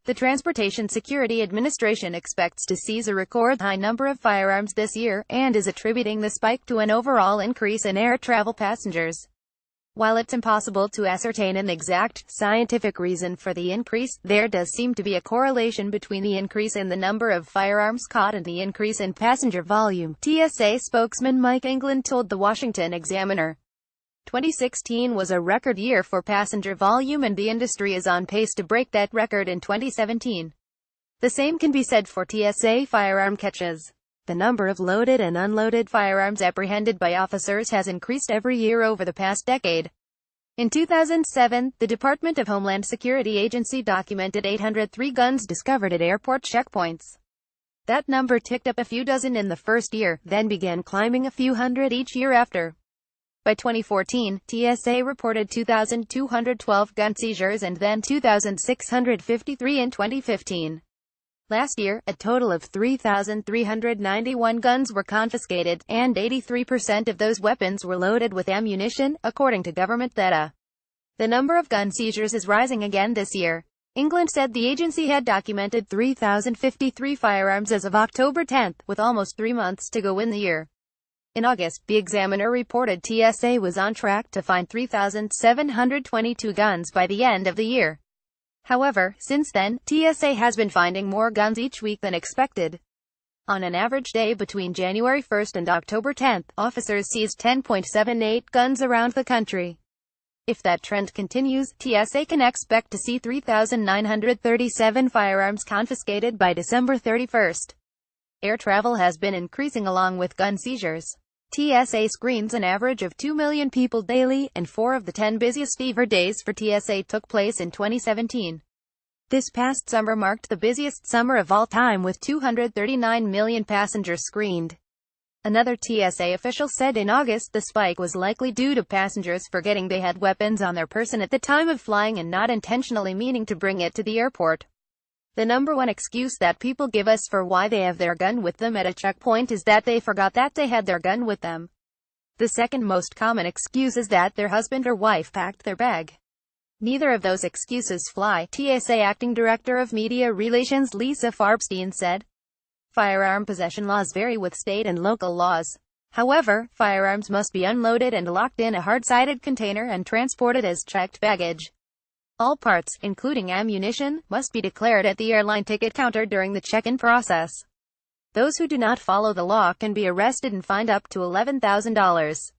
The Transportation Security Administration expects to seize a record high number of firearms this year, and is attributing the spike to an overall increase in air travel passengers. While it's impossible to ascertain an exact, scientific reason for the increase, there does seem to be a correlation between the increase in the number of firearms caught and the increase in passenger volume, TSA spokesman Mike England told the Washington Examiner. 2016 was a record year for passenger volume, and the industry is on pace to break that record in 2017. The same can be said for TSA firearm catches. The number of loaded and unloaded firearms apprehended by officers has increased every year over the past decade. In 2007, the Department of Homeland Security agency documented 803 guns discovered at airport checkpoints. That number ticked up a few dozen in the first year, then began climbing a few hundred each year after. By 2014, TSA reported 2,212 gun seizures and then 2,653 in 2015. Last year, a total of 3,391 guns were confiscated, and 83% of those weapons were loaded with ammunition, according to government data. The number of gun seizures is rising again this year. England said the agency had documented 3,053 firearms as of October 10, with almost 3 months to go in the year. In August, the Examiner reported TSA was on track to find 3,722 guns by the end of the year. However, since then, TSA has been finding more guns each week than expected. On an average day between January 1 and October 10, officers seized 10.78 guns around the country. If that trend continues, TSA can expect to see 3,937 firearms confiscated by December 31. Air travel has been increasing along with gun seizures. TSA screens an average of 2 million people daily, and 4 of the 10 busiest ever days for TSA took place in 2017. This past summer marked the busiest summer of all time, with 239 million passengers screened. Another TSA official said in August the spike was likely due to passengers forgetting they had weapons on their person at the time of flying and not intentionally meaning to bring it to the airport. The number one excuse that people give us for why they have their gun with them at a checkpoint is that they forgot that they had their gun with them. The second most common excuse is that their husband or wife packed their bag. Neither of those excuses fly, TSA Acting Director of Media Relations Lisa Farbstein said. Firearm possession laws vary with state and local laws. However, firearms must be unloaded and locked in a hard-sided container and transported as checked baggage. All parts, including ammunition, must be declared at the airline ticket counter during the check-in process. Those who do not follow the law can be arrested and fined up to $11,000.